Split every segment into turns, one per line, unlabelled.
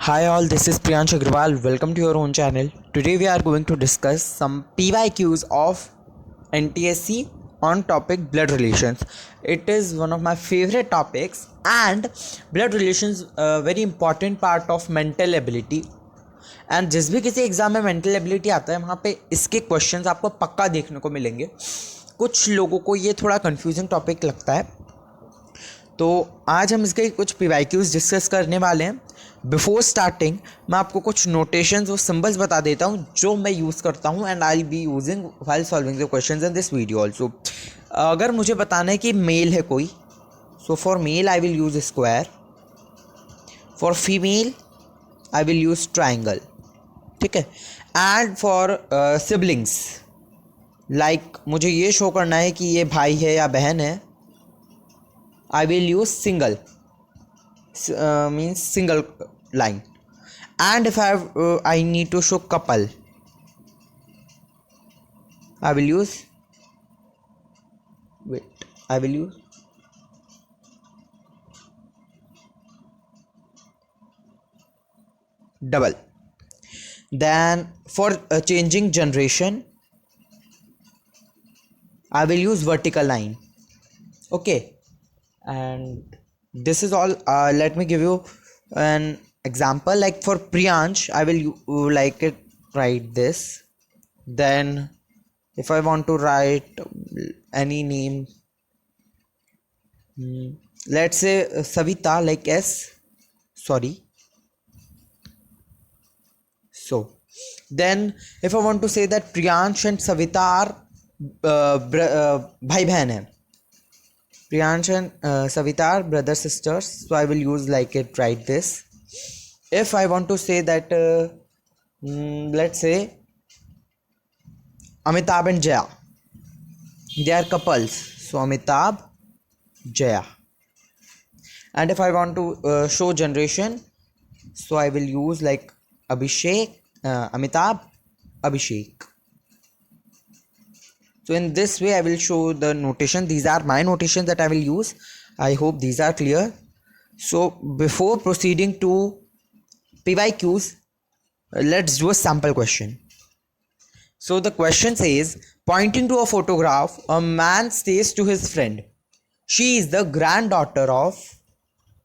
Hi all, this is Priyansh Agrawal. Welcome to your own channel. Today we are going to discuss some PYQs of NTSC on topic blood relations. It is one of my favorite topics and blood relations very important part of mental ability. And जिस भी किसी exam में mental ability आता है वहाँ पे इसके questions आपको पक्का देखने को मिलेंगे. कुछ लोगों को ये थोड़ा कंफ्यूजिंग टॉपिक लगता है, तो आज हम इसके कुछ पीवाईक्यूज डिस्कस करने वाले हैं. बिफोर स्टार्टिंग मैं आपको कुछ नोटेशंस और सिंबल्स बता देता हूँ जो मैं यूज़ करता हूँ and I be using while solving the questions in this video also. अगर मुझे बताना है कि मेल है कोई, so for male I will use square, for female I will use triangle, ठीक है. एंड फॉर सिबलिंग्स, लाइक मुझे ये शो करना है कि ये भाई है या बहन है, I will use single, means single line. And if I need to show couple, I will use double. Then for changing generation, I will use vertical line. Okay. And this is all. Let me give you an example. Like for Priyansh, I will write this. Then if I want to write any name, let's say Savita, like S, sorry. So then if I want to say that Priyansh and Savita are bhai बहन है, Priyansh and Savita are brother sisters, so I will use like this. If I want to say that let's say Amitabh and Jaya, they are couples, so Amitabh, Jaya. And if I want to show generation, so I will use like Abhishek, Amitabh, Abhishek. So in this way I will show the notation. These are my notations that I will use. I hope these are clear. So before proceeding to PYQs, let's do a sample question. So the question says, pointing to a photograph, a man says to his friend, she is the granddaughter of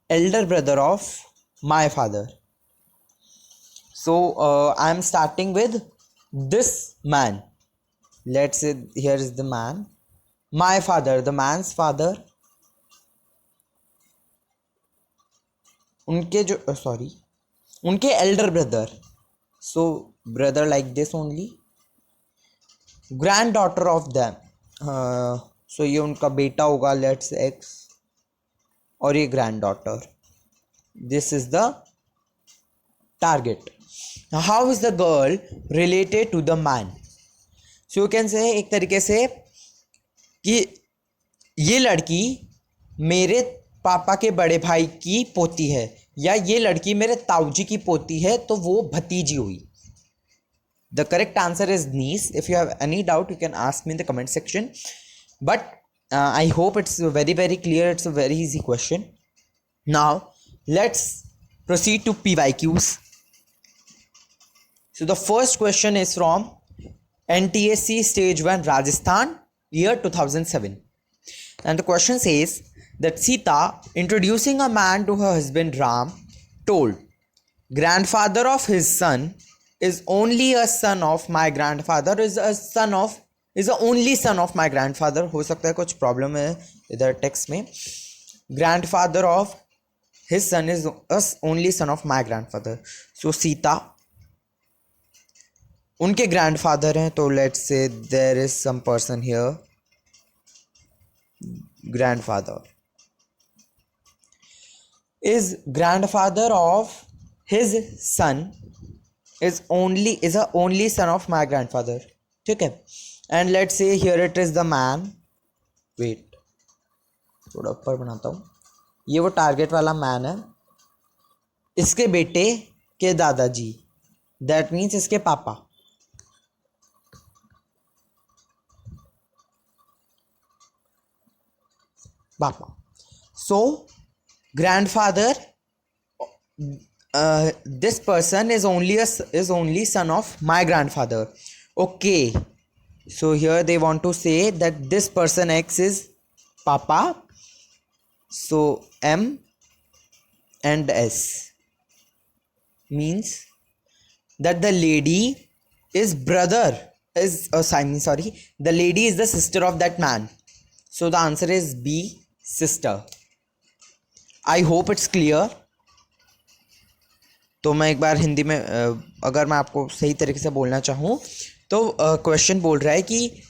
elder brother of my father. So I am starting with this man. Let's say here is the man, my father, the man's father, उनके elder brother, so brother like this only, granddaughter of them, so ये उनका बेटा होगा, let's say X, और ये granddaughter. This is the target. Now how is the girl related to the man? So you can say एक तरीके से कि ये लड़की मेरे पापा के बड़े भाई की पोती है, या ये लड़की मेरे ताऊजी की पोती है, तो वो भतीजी हुई. The correct answer is niece. If you have any doubt, you can ask me in the comment section. But I hope it's very very clear. It's a very easy question. Now let's proceed to PYQs. So the first question is from NTSC Stage 1 Rajasthan, year 2007. And the question says that Sita, introducing a man to her husband Ram, told, grandfather of his son is only a son of my grandfather, is the only son of my grandfather. हो सकता है कुछ problem है इधर text में. Grandfather of his son is only son of my grandfather. So Sita, उनके grandfather हैं, तो let's say there is some person here, grandfather is grandfather of his son is a only son of my grandfather, ठीक है. And let's say here it is the man, wait थोड़ा ऊपर बनाता हूँ, ये वो टारगेट वाला मैन है, इसके बेटे के दादाजी, दैट मीन्स इसके पापा. So grandfather this person is only son of my grandfather. Okay, so here they want to say that this person X is papa, so M and S means that the lady is brother is sorry, the lady is the sister of that man, so the answer is B, sister. I hope it's clear. तो मैं एक बार हिंदी में अगर मैं आपको सही तरीके से बोलना चाहूँ तो क्वेश्चन बोल रहा है कि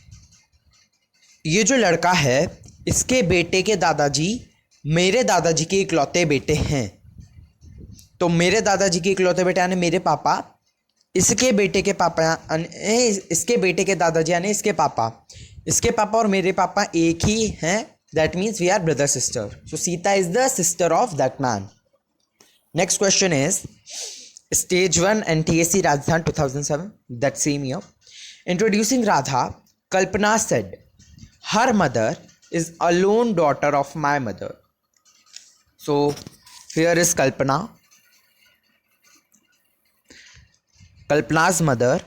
ये जो लड़का है इसके बेटे के दादाजी मेरे दादाजी के इकलौते बेटे हैं। तो मेरे दादाजी के इकलौते बेटे यानी मेरे पापा, इसके बेटे के पापा इसके बेटे के दादाजी यानी इसके पापा और मेरे पापा एक ही हैं। That means we are brother sister. So Sita is the sister of that man. Next question is Stage 1 NTSC Rajasthan 2007, that same year. Introducing Radha, Kalpana said, her mother is a lone daughter of my mother. So here is Kalpana. Kalpana's mother.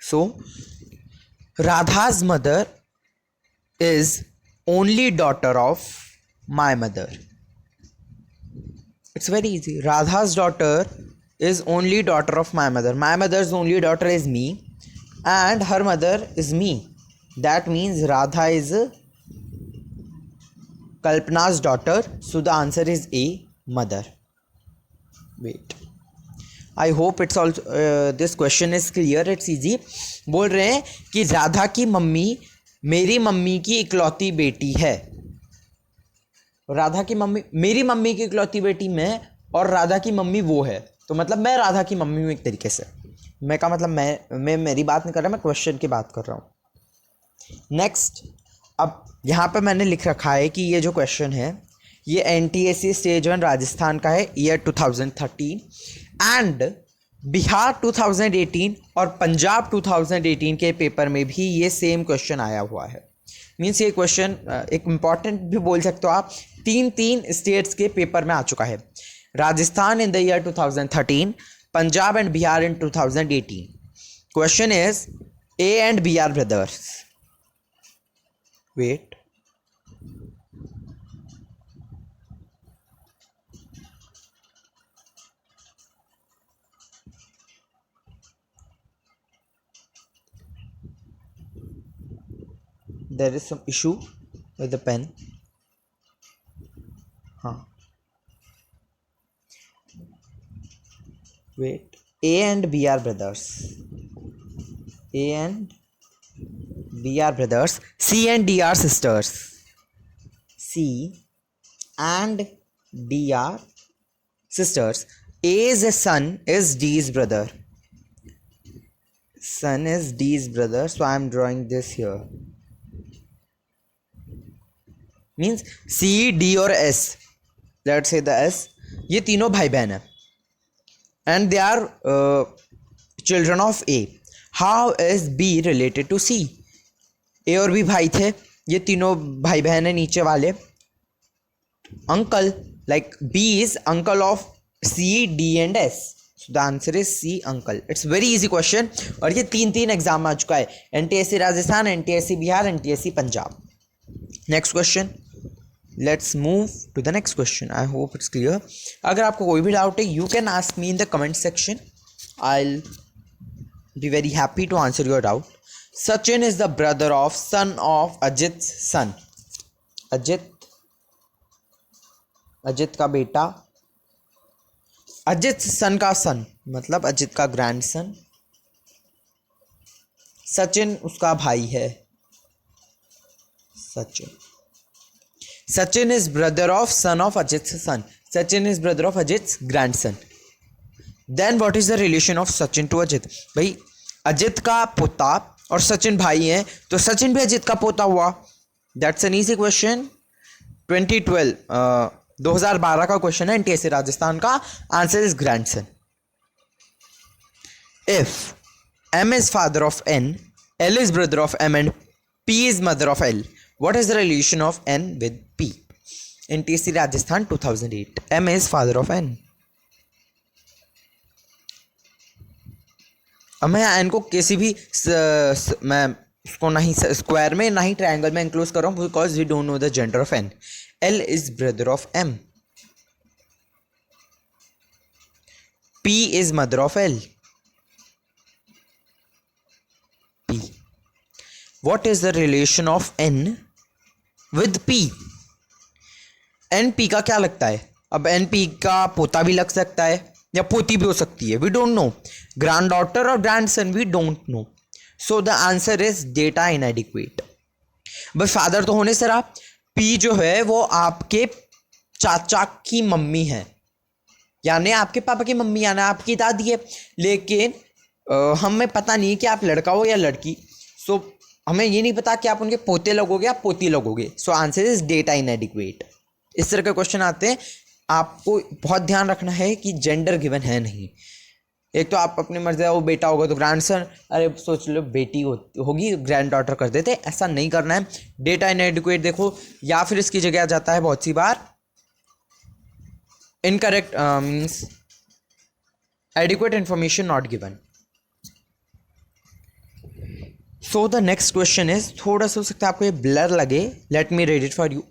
So Radha's mother is only daughter of my mother. It's very easy. Radha's daughter is only daughter of my mother. My mother's only daughter is me and her mother is me. That means Radha is Kalpana's daughter. So the answer is A, mother. Wait. I hope it's also this question is clear. It's easy. बोल रहे हैं कि राधा की mummy मेरी mummy की इकलौती बेटी है। राधा की मम्मी मेरी मम्मी की इकलौती बेटी मैं और राधा की मम्मी वो है, तो मतलब मैं राधा की मम्मी हूँ एक तरीके से। मैं का मतलब मैं मेरी बात नहीं कर रहा, मैं क्वेश्चन की बात कर रहा हूँ। नेक्स्ट, अब यहाँ पे मैंने लिख रखा है कि ये जो क्वेश्चन है ये NTSC स्टेज 1 राजस्थान का है, ईयर 2013 एंड बिहार 2018 और पंजाब 2018 के पेपर में भी ये सेम क्वेश्चन आया हुआ है। मीन्स ये क्वेश्चन एक इम्पॉर्टेंट भी बोल सकते हो आप, तीन स्टेट्स के पेपर में आ चुका है। Rajasthan in the year 2013, Punjab and Bihar in 2018। Question is A and B are brothers. Wait. There is some issue with the pen. Wait. A and B are brothers. A and B are brothers. C and D are sisters. C and D are sisters. A's son is D's brother. Son is D's brother. So I am drawing this here. Means C, D और S, let's say the S, ये तीनों भाई बहन है and they are children of A. How is B related to C? A और B भाई थे, ये तीनों भाई बहन है नीचे वाले। Uncle, like B is uncle of C, D and S. So the answer is C, uncle. It's very easy question और ये तीन एग्जाम आ चुका है, NTSC Rajasthan, NTSC Bihar, NTSC Punjab. Next question, let's move to the next question. I hope it's clear. अगर आपको कोई भी डाउट है you can ask me in the comment section. I will be very happy to answer your doubt. Sachin is the brother of son of Ajit son. Ajit का बेटा, अजित सन का सन मतलब अजित का ग्रैंडसन. सचिन उसका भाई है. Sachin is brother of son of Ajit's son. Sachin is brother of Ajit's grandson. Then what is the relation of Sachin to Ajit? भाई अजित का पोता और सचिन भाई हैं तो सचिन भी अजित का पोता हुआ. That's an easy question. 2012 का क्वेश्चन है, NTSC राजस्थान का. Answer is grandson. If M is father of N, L is brother of M and P is mother of L, what is the relation of N with P? NTSC Rajasthan 2008. M is father of N. अब मैं N को किसी भी मैं उसको नहीं square में नहीं ट्रायंगल में इंक्लोज कर रहा हूँ because we don't know the gender of N. L is brother of M. P is mother of L. P. What is the relation of N with P? N P का क्या लगता है? अब N P का पोता भी लग सकता है या पोती भी हो सकती है. We don't know. Granddaughter और grandson we don't know. So the answer is data inadequate. बस फादर तो होने से रहा. P जो है वो आपके चाचा की मम्मी है, यानी आपके पापा की मम्मी, यानी आपकी दादी है. लेकिन हमें पता नहीं कि आप लड़का हो या लड़की. सो हमें ये नहीं पता कि आप उनके पोते लगोगे या पोती लगोगे. सो आंसर इज डेटा इनएडिक्वेट. इस तरह के क्वेश्चन आते हैं. आपको बहुत ध्यान रखना है कि जेंडर गिवन है नहीं. एक तो आप अपनी मर्जी वो बेटा होगा तो ग्रैंडसन, अरे सोच लो बेटी होगी ग्रैंड डॉटर कर देते. ऐसा नहीं करना है. डेटा इनएडिक्वेट देखो, या फिर इसकी जगह आ जाता है बहुत सी बार incorrect means adequate information not given. So the next question is, थोड़ा सा हो सकता है आपको ये ब्लर लगे. Let me read it for you.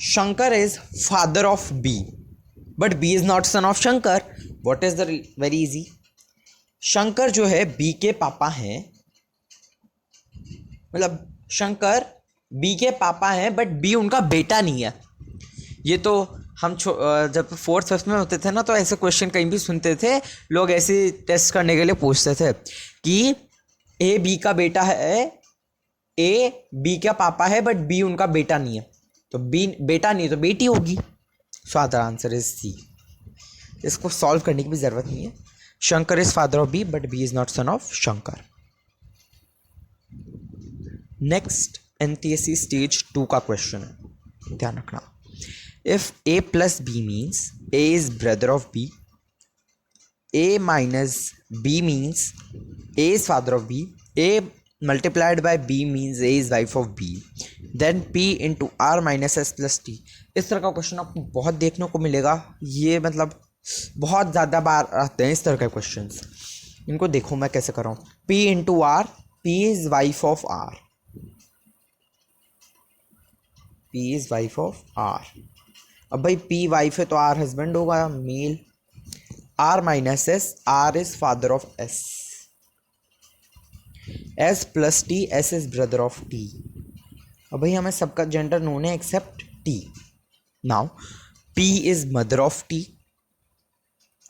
Shankar is father of B but B is not son of Shankar. What is the very easy. Shankar जो है बी के पापा हैं, मतलब शंकर बी के पापा हैं बट बी उनका बेटा नहीं है. ये तो हम जब फोर्थ फिफ्थ में होते थे ना तो ऐसे क्वेश्चन कहीं भी सुनते थे. लोग ऐसे टेस्ट करने के लिए पूछते थे कि ए बी का बेटा है, ए बी का पापा है बट बी उनका बेटा नहीं है. तो बी बेटा नहीं तो बेटी होगी. So the answer is C. इसको सॉल्व करने की भी ज़रूरत नहीं है. Shankar is father of B but B is not son of Shankar. Next NTSC stage 2 का क्वेश्चन है, ध्यान रखना. If A plus B means A is brother of B, A minus B means A is father of B, A multiplied by B means A is wife of B, then P into R minus S plus T. इस तरह का question आपको बहुत देखने को मिलेगा. ये मतलब बहुत ज़्यादा बार आते हैं इस तरह के क्वेश्चंस. इनको देखो मैं कैसे कर रहा हूँ. P into R, P is wife of R, P is wife of R. अब भाई P वाइफ है तो R हस्बैंड होगा, male. R minus S, R is father of S. S plus T, S is brother of T. अब भाई हमें सबका gender known है except T. Now P is mother of T.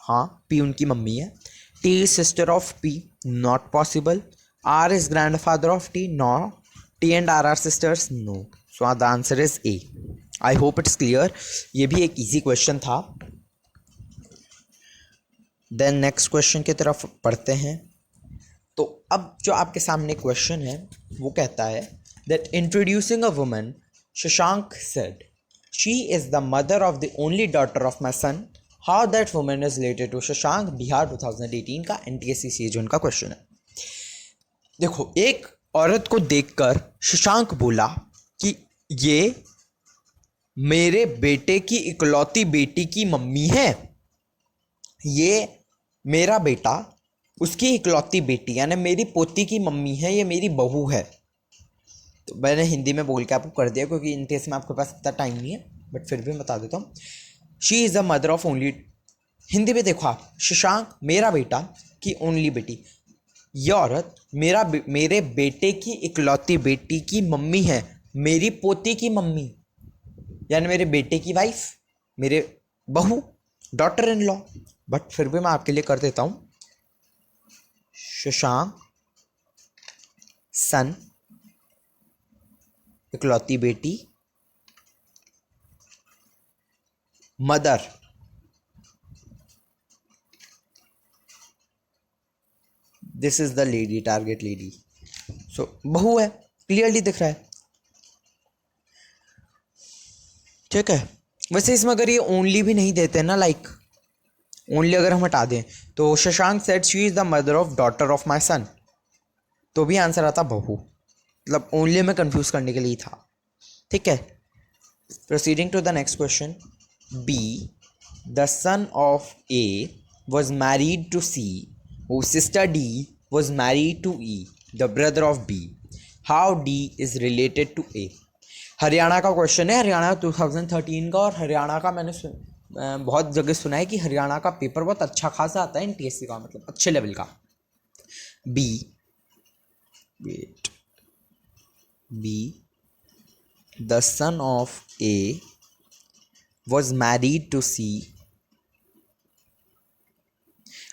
हाँ, P उनकी मम्मी है. T is sister of P, not possible. R is grand father of T, no. T and R are sisters, no. So the answer is A. I hope it's clear. ये भी एक easy question था. Then next question की तरफ पढ़ते हैं. तो अब जो आपके सामने क्वेश्चन है वो कहता है that introducing a woman, Shashank said she is the mother of the only daughter of my son. How that woman is related to Shashank. Bihar 2018 का NTSC सीजन का क्वेश्चन है. देखो, एक औरत को देखकर शशांक बोला कि ये मेरे बेटे की इकलौती बेटी की मम्मी है. ये मेरा बेटा उसकी इकलौती बेटी यानी मेरी पोती की मम्मी है, ये मेरी बहू है. तो मैंने हिंदी में बोल के आपको कर दिया क्योंकि इन केस में आपके पास इतना टाइम नहीं है, बट फिर भी बता देता हूँ. She is the mother of only. Hindi में देखो आप, शशांक मेरा बेटा की ओनली बेटी. यह औरत मेरे बेटे की इकलौती बेटी की मम्मी है, मेरी पोती की मम्मी यानी मेरे बेटे की वाइफ, मेरे बहू, डॉटर इन लॉ. बट फिर भी मैं आपके लिए कर देता हूं. शशांक सन, इकलौती बेटी, mother, this is the lady, target lady. So बहू है, क्लियरली दिख रहा है. ठीक है. वैसे इसमें अगर ये ओनली भी नहीं देते ना, लाइक ओनली अगर हम हटा दें तो Shashank said she is the mother of daughter of my son, तो भी आंसर आता बहू. मतलब ओनली में कंफ्यूज करने के लिए था. ठीक है. Proceeding to the next question. B. The son of A was married to C, whose sister D was married to E, the brother of B. How D is related to A? Haryana का question है, हरियाणा 2013 का। और हरियाणा का मैंने बहुत जगह सुना है कि हरियाणा का पेपर बहुत अच्छा खासा आता है NTSC का, मतलब अच्छे लेवल का। B. The son of A was married to C.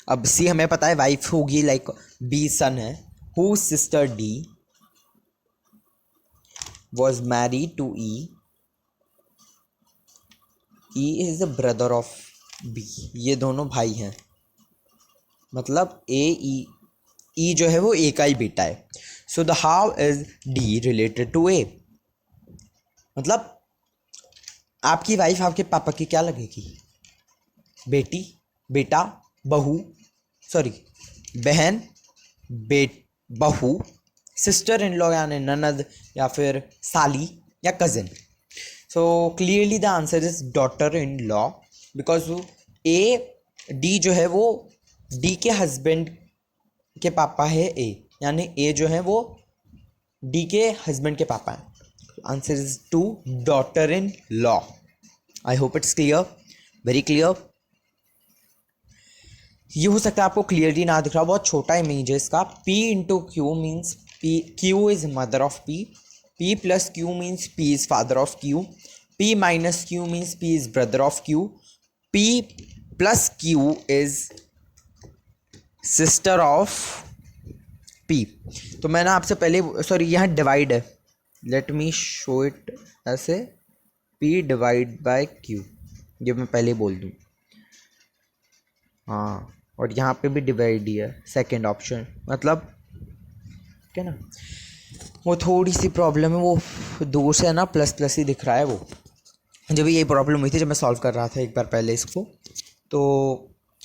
अब C हमें पता है वाइफ होगी, लाइक B सन है। Whose sister D was married to E. E is the brother of B. ये दोनों भाई हैं, मतलब E जो है वो A का ही बेटा है। So the how is D related to A? मतलब आपकी वाइफ आपके पापा की क्या लगेगी? बेटी, बेटा, बहू, सॉरी बहन, बहू, सिस्टर इन लॉ यानी ननद, या फिर साली, या cousin. So clearly the answer is daughter in law, because D जो है वो डी के हस्बैंड के पापा है यानी ए जो है वो डी के हस्बैंड के पापा हैं। Answer is to daughter in law. I hope it's clear, very clear. ये हो सकता है आपको क्लियरली ना दिख रहा, बहुत छोटा इमेज है इसका। P into Q means P, Q is mother of P, P plus Q means P is father of Q, P minus Q means P is brother of Q, P plus Q is sister of P। तो मैंने आपसे पहले, sorry यहाँ divide है, let me show it ऐसे, P divide by Q, ये मैं पहले बोल दूँ। हाँ, और यहाँ पे भी डिवाइड ही है, सेकेंड ऑप्शन, मतलब क्या ना, वो थोड़ी सी प्रॉब्लम है, वो दूर से है ना प्लस प्लस ही दिख रहा है। वो जब यही प्रॉब्लम हुई थी जब मैं सॉल्व कर रहा था एक बार पहले इसको, तो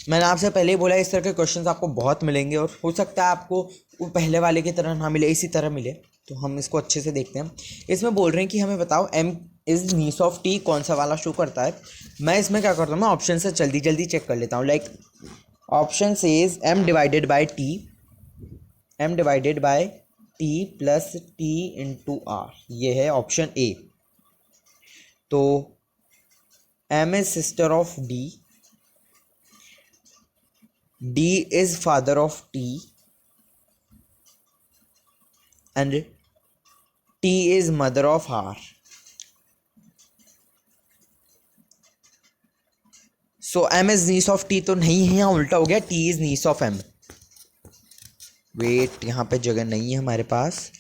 मैंने आपसे पहले ही बोला इस तरह के क्वेश्चंस आपको बहुत मिलेंगे, और हो सकता है आपको वो पहले वाले की तरह ना मिले, इसी तरह मिले। तो हम इसको अच्छे से देखते हैं। इसमें बोल रहे हैं कि हमें बताओ M is niece of T कौन सा वाला शो करता है। मैं इसमें क्या करता हूँ, मैं ऑप्शन से जल्दी जल्दी चेक कर लेता हूँ। Like option says M divided by T plus T into R, ये है ऑप्शन A। तो M is sister of D, D is father of T, and T is mother of R. So M is niece of T तो नहीं है, यहाँ उल्टा हो गया, T is niece of M। Wait, यहाँ पे जगह नहीं है हमारे पास।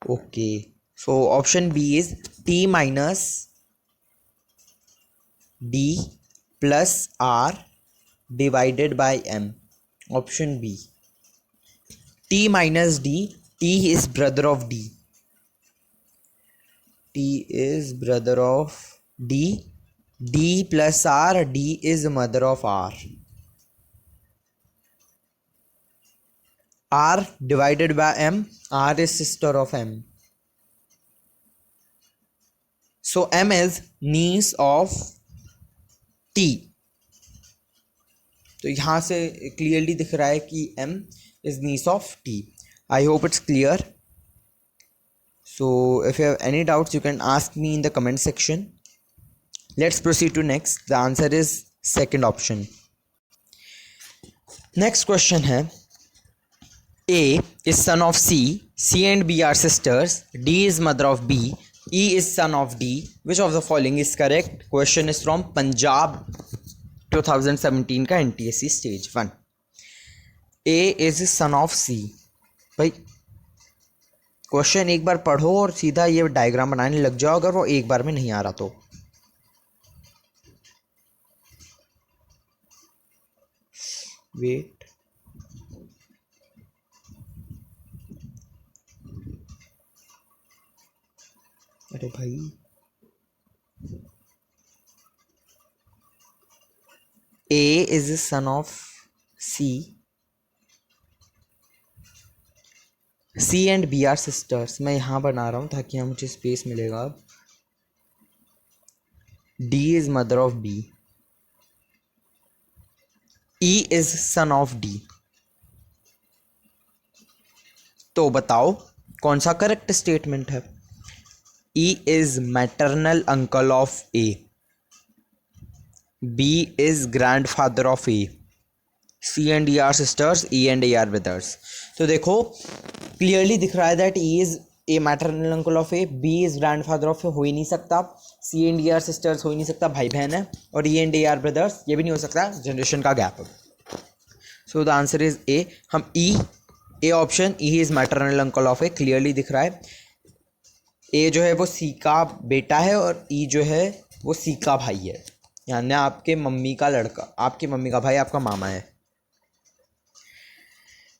Okay, so option B is T minus D plus R divided by M। Option B, T minus D, T is brother of D, T is brother of D, D plus R, D is mother of R, R divided by M, R is sister of M, so M is niece of T। तो यहाँ से clearly दिख रहा है कि M is niece of T। I hope it's clear. So if you have any doubts you can ask me in the comment section. Let's proceed to next. The answer is second option. Next question है, A is son of C, C and B are sisters, D is mother of B, E is son of D. Which of the following is correct? Question is from Punjab 2017 का NTSC stage 1. A is son of C। भाई question एक बार पढ़ो और सीधा ये diagram बनाने लग जाओ अगर वो एक बार में नहीं आ रहा तो। वेट, अरे भाई A is the son of C, C and B are sisters। मैं यहाँ बना रहा हूँ ताकि यहाँ मुझे स्पेस मिलेगा। अब D is mother of B. E is son of D. तो बताओ कौन सा करेक्ट स्टेटमेंट है? E is maternal uncle of A. B is grandfather of A. C and E are sisters, E and A are brothers. तो देखो clearly दिख रहा है that E is a maternal uncle of A, B is grand father of A, हो ही नहीं सकता. C and E are sisters, हो ही नहीं सकता, भाई बहन है. और E and A are brothers, ये भी नहीं हो सकता, जनरेशन का गैप. So the answer is A. हम A option, E is maternal uncle of A, clearly दिख रहा है. ए जो है वो सी का बेटा है और ई जो है वो सी का भाई है, यानी आपके मम्मी का लड़का, आपकी मम्मी का भाई आपका मामा है.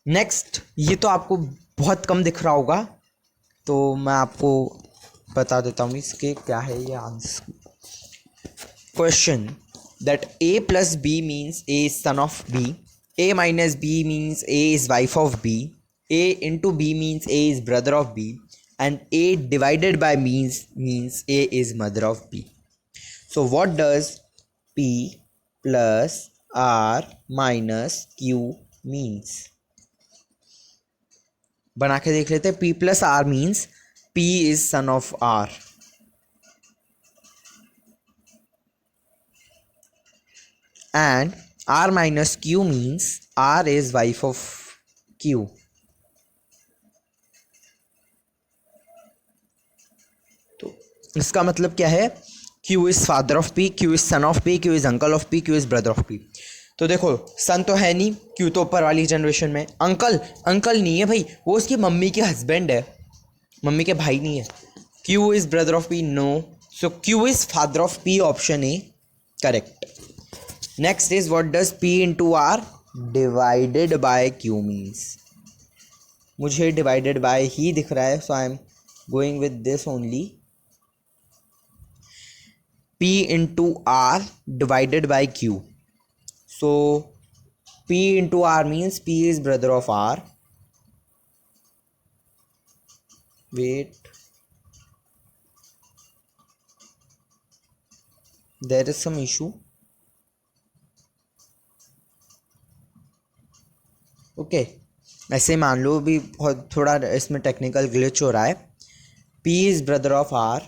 नेक्स्ट, ये तो आपको बहुत कम दिख रहा होगा, तो मैं आपको बता देता हूँ इसके क्या है ये answer. Question that A plus B means A is son of B, A minus B means A is wife of B, A into B means A is brother of B, and A divided by means A is mother of B. So what does P plus R minus Q means? बना के देख लेते हैं. P plus R means P is son of R, and R minus Q means R is wife of Q. तो इसका मतलब क्या है? Q is father of P, Q is son of P, Q is uncle of P, Q is brother of P. तो देखो सन तो है नहीं, क्यू तो ऊपर वाली जनरेशन में. अंकल नहीं है भाई, वो उसकी मम्मी के हस्बैंड है, मम्मी के भाई नहीं है. Q is brother of P, no. So Q is father of P, option A correct. Next is what does P into R divided by Q means? मुझे डिवाइडेड बाय ही दिख रहा है, so I am going with this only. P into R divided by Q. So P into R means P is brother of R. Wait, there is some issue. Okay, ऐसे मान लो भी बहुत थोड़ा इसमें टेक्निकल ग्लिच हो रहा है. P is brother of R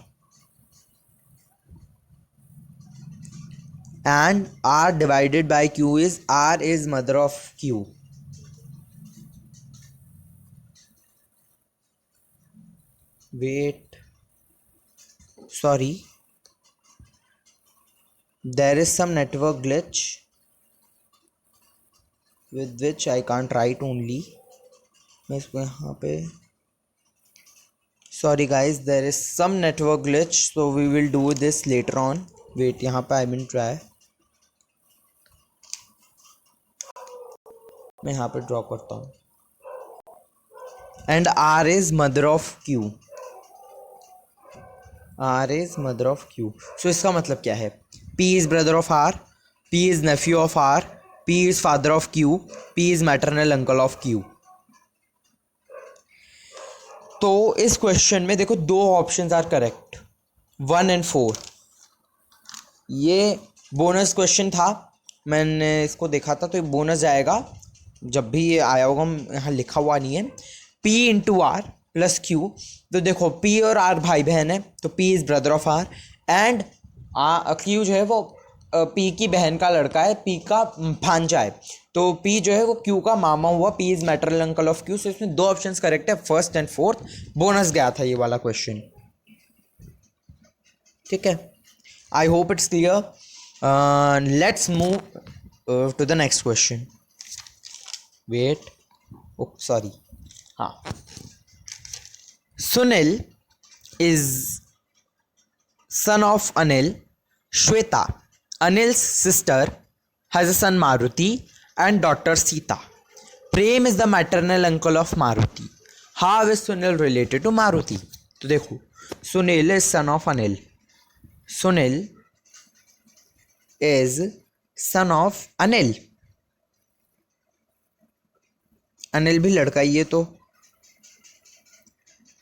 and R divided by Q is R is mother of Q. Wait, sorry, there is some network glitch with which I can't write only. मैं इसको यहाँ पे, sorry guys, there is some network glitch, so we will do this later on. Wait, यहाँ पे I will try. मैं यहाँ पे draw करता हूँ. And R is mother of Q. R is mother of Q. So इसका मतलब क्या है? P is brother of R, P is nephew of R, P is father of Q, P is maternal uncle of Q. तो इस question में देखो दो options are correct, 1 and 4. ये बोनस क्वेश्चन था, मैंने इसको देखा था, तो ये बोनस जाएगा जब भी ये आया होगा. यहाँ लिखा हुआ नहीं है. P into R plus Q. तो देखो P और R भाई बहन है, तो P is brother of R, and Q जो है वो P की बहन का लड़का है, P का भांजा है, तो P जो है वो Q का मामा हुआ. P is maternal uncle of Q. So इसमें दो ऑप्शंस करेक्ट है, फर्स्ट एंड फोर्थ. बोनस गया था ये वाला क्वेश्चन. ठीक है, I hope it's clear. Let's move to the next question. Wait, oh sorry, हाँ. Sunil is son of Anil. Shweta, Anil's sister, has a son Maruti and daughter Sita. Prem is the maternal uncle of Maruti. How is Sunil related to Maruti? तो देखो, Sunil is son of Anil. Sunil is son of Anil. Anil भी लड़का ही है. तो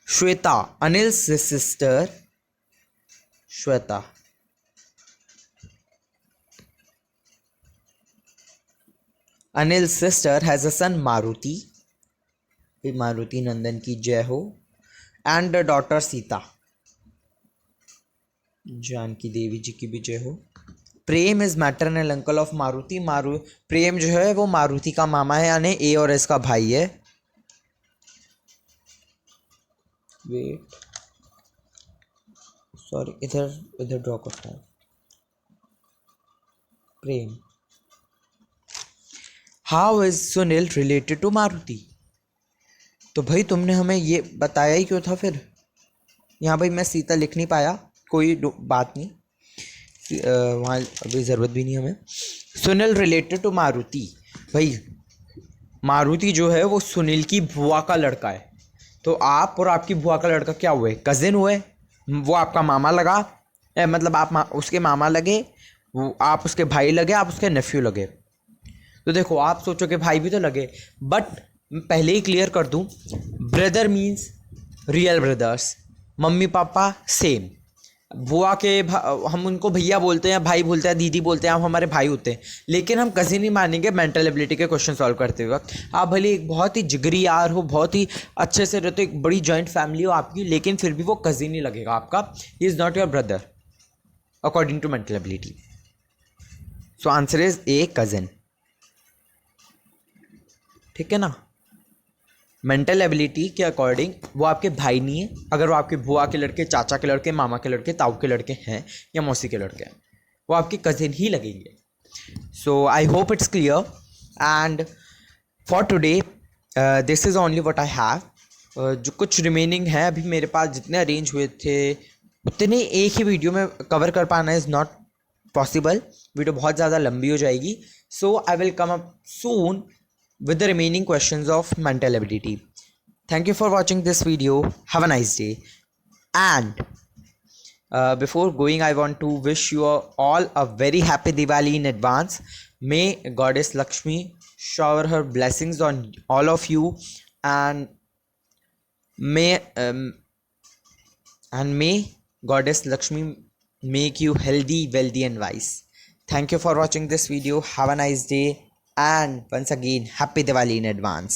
Shweta, Anil's sister, Shweta Anil's sister has a son Maruti. Maruti नंदन की जय हो. And a daughter Sita. Janaki देवी जी की भी जय हो. Prem is maternal uncle of Maruti. Prem जो है वो मारुति का मामा है, यानी ए और एस का भाई है. वेट, सॉरी, इधर ड्रॉ करता हूँ. Prem. How is Sunil related to Maruti? तो भाई तुमने हमें ये बताया ही क्यों था फिर? यहाँ भाई मैं सीता लिख नहीं पाया, कोई बात नहीं, वहाँ अभी ज़रूरत भी नहीं हमें. Sunil related to Maruti. भाई मारुति जो है वो सुनील की बुआ का लड़का है. तो आप और आपकी बुआ का लड़का क्या हुए? कज़िन हुए. वो आपका मामा लगा, मतलब आप उसके मामा लगे, वो आप उसके भाई लगे, आप उसके नेफ्यू लगे. तो देखो आप सोचो कि भाई भी तो लगे, बट पहले ही क्लियर कर दूं, brother means real brothers. Mummy papa same. बुआ के हम उनको भैया बोलते हैं, भाई बोलते हैं, दीदी बोलते हैं, आप हमारे भाई होते हैं, लेकिन हम कज़िन नहीं मानेंगे मेंटल एबिलिटी के क्वेश्चन सॉल्व करते वक्त. आप भले एक बहुत ही जिगरी यार हो, बहुत ही अच्छे से रहते, एक बड़ी जॉइंट फैमिली हो आपकी, लेकिन फिर भी वो कज़िन ही लगेगा आपका. He is not your brother according to mental ability. So answer is A, cousin. ठीक है ना? मेंटल एबिलिटी के अकॉर्डिंग वो आपके भाई नहीं है. अगर वो आपके बुआ के लड़के, चाचा के लड़के, मामा के लड़के, ताऊ के लड़के हैं या मौसी के लड़के हैं, वो आपके कज़िन ही लगेंगे. So I hope it's clear. And for today this is only what I have. जो कुछ रिमेनिंग है अभी मेरे पास, जितने अरेंज हुए थे उतने एक ही वीडियो में कवर कर पाना इज़ नॉट पॉसिबल. वीडियो बहुत ज़्यादा लंबी हो जाएगी. So I will come up soon with the remaining questions of mental ability. Thank you for watching this video. Have a nice day. And before going, I want to wish you all a very happy Diwali in advance. May Goddess Lakshmi shower her blessings on all of you, and may Goddess Lakshmi make you healthy, wealthy and wise. Thank you for watching this video. Have a nice day. And once again, happy Diwali in advance.